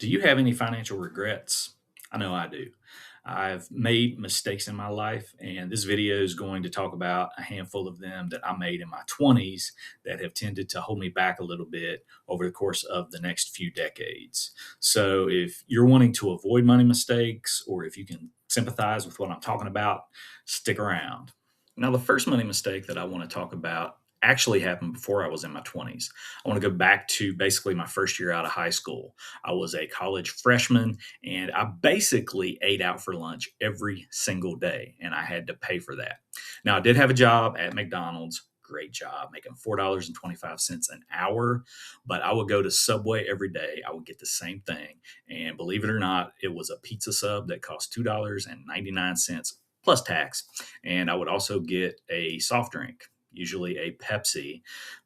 Do you have any financial regrets? I know I do. I've made mistakes in my life, and this video is going to talk about a handful of them that I made in my 20s that have tended to hold me back a little bit over the course of the next few decades. So, if you're wanting to avoid money mistakes, or if you can sympathize with what I'm talking about, stick around. Now, the first money mistake that I want to talk about actually happened before I was in my 20s. I want to go back to basically my first year out of high school. I was a college freshman and I basically ate out for lunch every single day and I had to pay for that. Now, I did have a job at McDonald's. Great job, making $4.25 an hour. But I would go to Subway every day. I would get the same thing. And believe it or not, it was a pizza sub that cost $2.99 plus tax. And I would also get a soft drink, usually a Pepsi,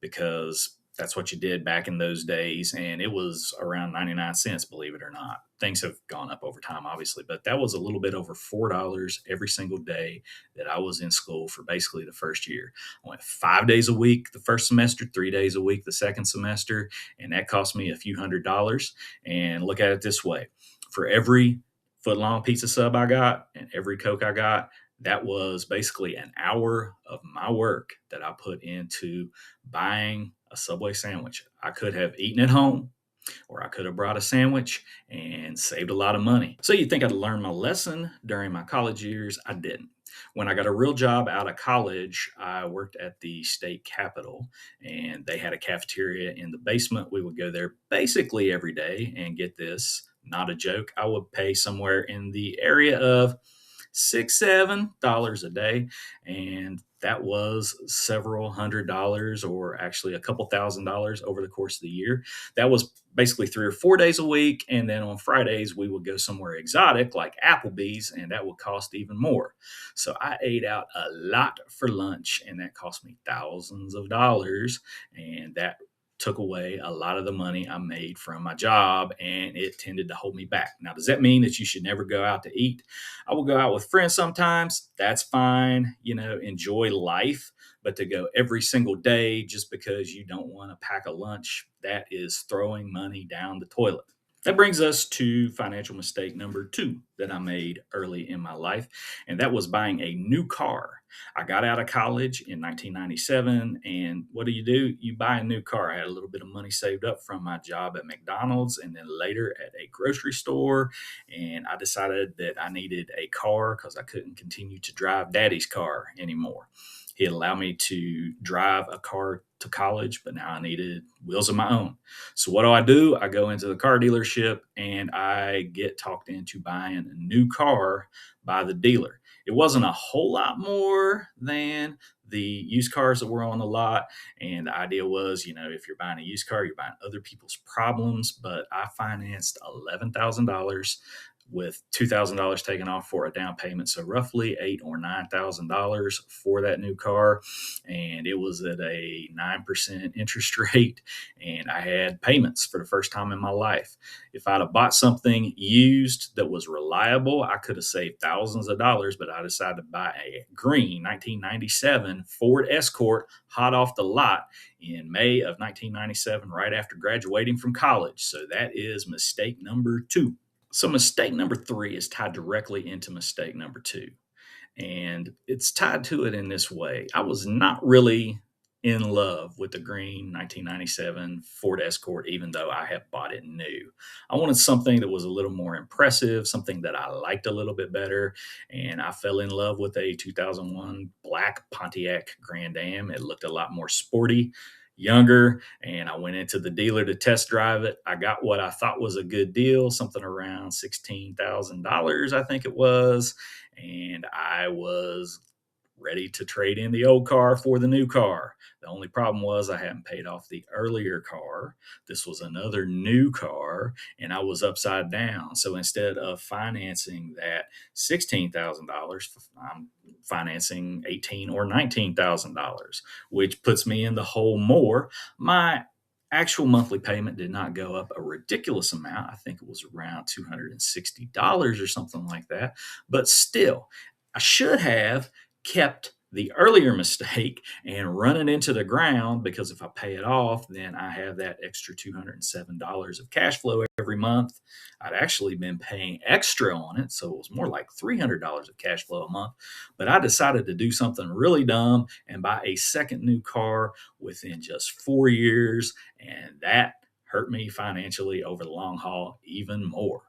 because that's what you did back in those days. And it was around 99 cents, believe it or not. Things have gone up over time, obviously, but that was a little bit over $4 every single day that I was in school for basically the first year. I went 5 days a week the first semester, 3 days a week the second semester, and that cost me a few $100s. And look at it this way, for every foot long pizza sub I got and every Coke I got, that was basically an hour of my work that I put into buying a Subway sandwich. I could have eaten at home or I could have brought a sandwich and saved a lot of money. So you'd think I'd learned my lesson during my college years. I didn't. When I got a real job out of college, I worked at the state capitol and they had a cafeteria in the basement. We would go there basically every day and get this, not a joke. I would pay somewhere in the area of $6, $7 a day. And that was several $100s or actually a couple $1,000s over the course of the year. That was basically 3 or 4 days a week. And then on Fridays, we would go somewhere exotic like Applebee's, and that would cost even more. So I ate out a lot for lunch, and that cost me thousands of dollars. And that took away a lot of the money I made from my job, and it tended to hold me back. Now, does that mean that you should never go out to eat? I will go out with friends sometimes. That's fine. Enjoy life. But to go every single day just because you don't want to pack a lunch, that is throwing money down the toilet. That brings us to financial mistake number two that I made early in my life, and that was buying a new car. I got out of college in 1997, and what do? You buy a new car. I had a little bit of money saved up from my job at McDonald's and then later at a grocery store, and I decided that I needed a car because I couldn't continue to drive daddy's car anymore. He allowed me to drive a car to college, but now I needed wheels of my own. So what do? I go into the car dealership and I get talked into buying a new car by the dealer. It wasn't a whole lot more than the used cars that were on the lot. And the idea was, if you're buying a used car, you're buying other people's problems. But I financed $11,000 with $2,000 taken off for a down payment. So roughly $8,000 or $9,000 for that new car. And it was at a 9% interest rate. And I had payments for the first time in my life. If I'd have bought something used that was reliable, I could have saved thousands of dollars, but I decided to buy a green 1997 Ford Escort hot off the lot in May of 1997, right after graduating from college. So that is mistake number two. So, mistake number three is tied directly into mistake number two. And it's tied to it in this way. I was not really in love with the green 1997 Ford Escort, even though I had bought it new. I wanted something that was a little more impressive, something that I liked a little bit better. And I fell in love with a 2001 black Pontiac Grand Am. It looked a lot more sporty, younger, and I went into the dealer to test drive it. I got what I thought was a good deal, something around $16,000, I think it was, and I was ready to trade in the old car for the new car. The only problem was I hadn't paid off the earlier car. This was another new car, and I was upside down. So instead of financing that $16,000, I'm financing $18,000 or $19,000, which puts me in the hole more. My actual monthly payment did not go up a ridiculous amount. I think it was around $260 or something like that. But still, I should have kept the earlier mistake and run it into the ground, because if I pay it off, then I have that extra $207 of cash flow every month. I'd actually been paying extra on it, so it was more like $300 of cash flow a month. But I decided to do something really dumb and buy a second new car within just 4 years, and that hurt me financially over the long haul even more.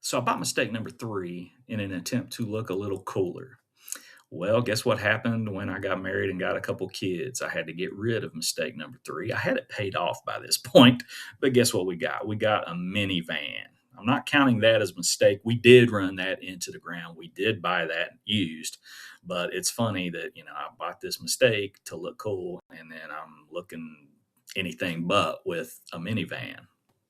So I bought mistake number three in an attempt to look a little cooler. Well, guess what happened when I got married and got a couple kids? I had to get rid of mistake number three. I had it paid off by this point, but guess what we got? We got a minivan. I'm not counting that as a mistake. We did run that into the ground. We did buy that used, but it's funny that, I bought this mistake to look cool, and then I'm looking anything but with a minivan.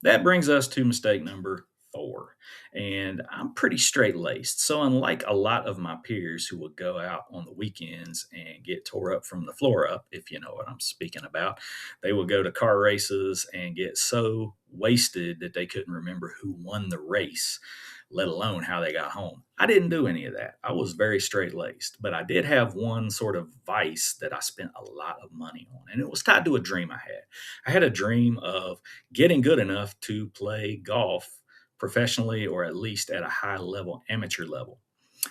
That brings us to mistake number four. And I'm pretty straight laced. So, unlike a lot of my peers who would go out on the weekends and get tore up from the floor up, if you know what I'm speaking about, they would go to car races and get so wasted that they couldn't remember who won the race, let alone how they got home. I didn't do any of that. I was very straight laced, but I did have one sort of vice that I spent a lot of money on, and it was tied to a dream I had. I had a dream of getting good enough to play golf professionally, or at least at a high level amateur level.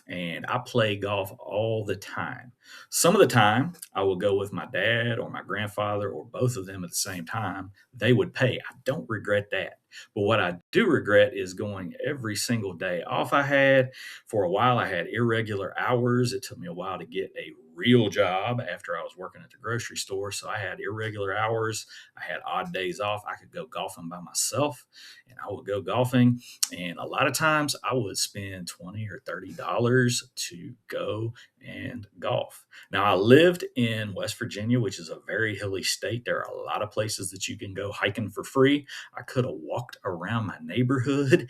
And I play golf all the time. Some of the time, I will go with my dad or my grandfather or both of them at the same time. They would pay. I don't regret that. But what I do regret is going every single day off I had. For a while, I had irregular hours. It took me a while to get a real job after I was working at the grocery store. So I had irregular hours. I had odd days off. I could go golfing by myself, and I would go golfing, and a lot of times I would spend 20 or $30 to go and golf. Now, I lived in West Virginia, which is a very hilly state. There are a lot of places that you can go hiking for free. I could have walked around my neighborhood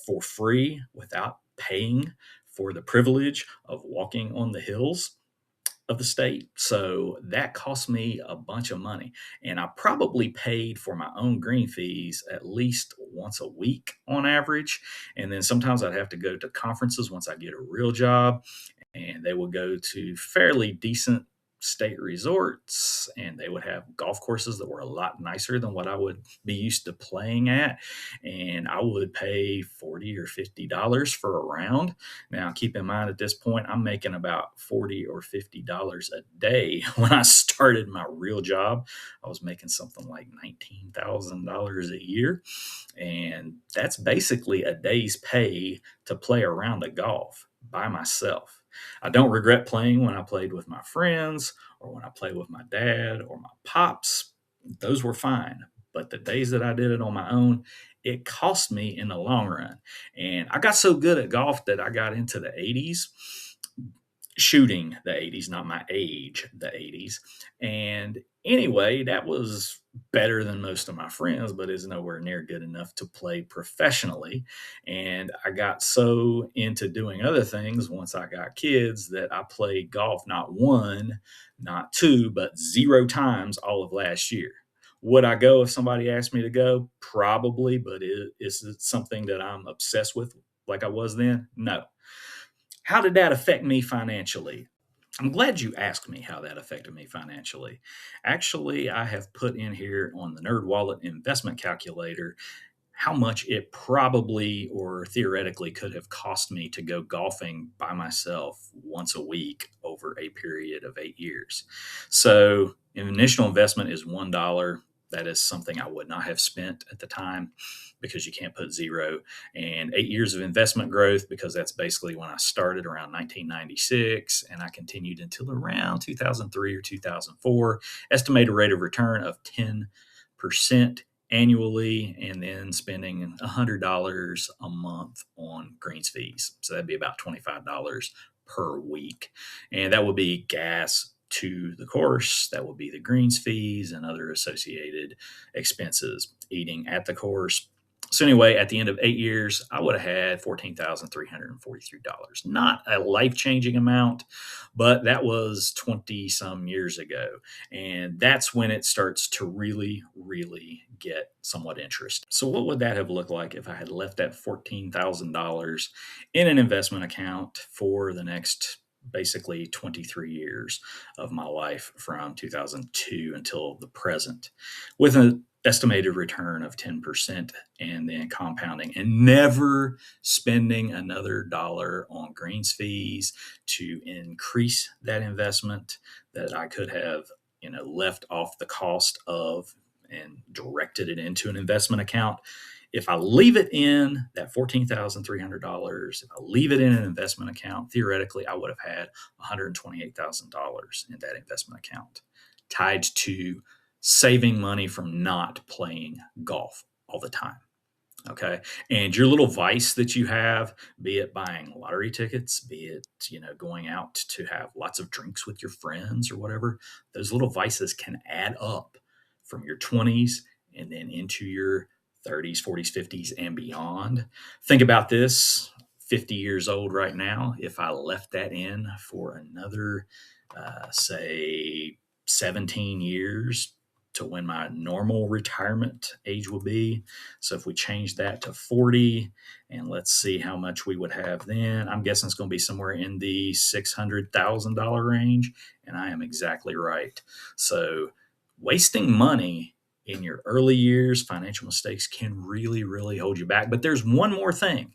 for free without paying for the privilege of walking on the hills of the state. So that cost me a bunch of money. And I probably paid for my own green fees at least once a week on average. And then sometimes I'd have to go to conferences once I get a real job, and they would go to fairly decent state resorts, and they would have golf courses that were a lot nicer than what I would be used to playing at, and I would pay 40 or $50 for a round. Now, keep in mind at this point, I'm making about 40 or $50 a day. When I started my real job, I was making something like $19,000 a year, and that's basically a day's pay to play around the golf by myself. I don't regret playing when I played with my friends or when I played with my dad or my pops. Those were fine. But the days that I did it on my own, it cost me in the long run. And I got so good at golf that I got into the 80s, shooting the 80s, not my age, the 80s. And anyway, that was better than most of my friends, but is nowhere near good enough to play professionally. And I got so into doing other things once I got kids that I played golf not one, not two, but zero times all of last year. Would I go if somebody asked me to go? Probably, but is it something that I'm obsessed with like I was then? No. How did that affect me financially? I'm glad you asked me how that affected me financially. Actually, I have put in here on the NerdWallet investment calculator how much it probably or theoretically could have cost me to go golfing by myself once a week over a period of 8 years. So, an initial investment is $1. That is something I would not have spent at the time because you can't put zero. And 8 years of investment growth, because that's basically when I started around 1996 and I continued until around 2003 or 2004. Estimated rate of return of 10% annually, and then spending $100 a month on greens fees. So that'd be about $25 per week. And that would be gas to the course, that would be the greens fees and other associated expenses, eating at the course. So anyway, at the end of 8 years, I would have had $14,343. Not a life-changing amount, but that was 20 some years ago. And that's when it starts to really, really get somewhat interesting. So, what would that have looked like if I had left that $14,000 in an investment account for the next basically 23 years of my life from 2002 until the present, with an estimated return of 10% and then compounding and never spending another dollar on greens fees to increase that investment that I could have, left off the cost of and directed it into an investment account. If I leave it in that $14,300, if I leave it in an investment account, theoretically, I would have had $128,000 in that investment account tied to saving money from not playing golf all the time. Okay. And your little vice that you have, be it buying lottery tickets, be it, going out to have lots of drinks with your friends or whatever, those little vices can add up from your 20s and then into your 30s, 40s, 50s, and beyond. Think about this: 50 years old right now. If I left that in for another, say, 17 years to when my normal retirement age will be. So if we change that to 40, and let's see how much we would have then, I'm guessing it's going to be somewhere in the $600,000 range. And I am exactly right. So wasting money in your early years, financial mistakes can really, really hold you back. But there's one more thing.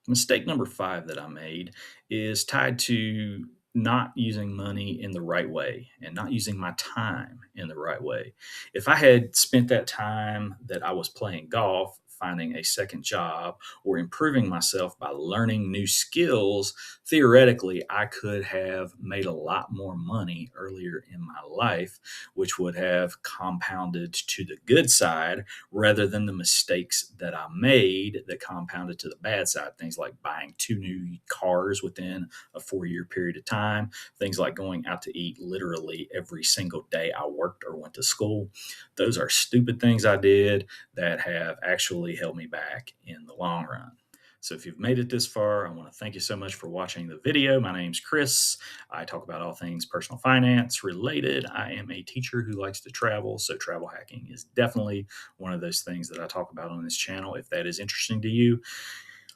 Mistake number 5 that I made is tied to not using money in the right way and not using my time in the right way. If I had spent that time that I was playing golf finding a second job or improving myself by learning new skills, theoretically, I could have made a lot more money earlier in my life, which would have compounded to the good side rather than the mistakes that I made that compounded to the bad side. Things like buying 2 new cars within a 4 year period of time, things like going out to eat literally every single day I worked or went to school. Those are stupid things I did that have actually held me back in the long run. So if you've made it this far, I want to thank you so much for watching the video. My name's Chris. I talk about all things personal finance related. I am a teacher who likes to travel, so travel hacking is definitely one of those things that I talk about on this channel. If that is interesting to you,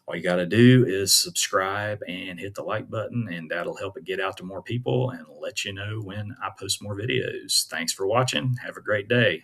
all you got to do is subscribe and hit the like button, and that'll help it get out to more people and let you know when I post more videos. Thanks for watching. Have a great day.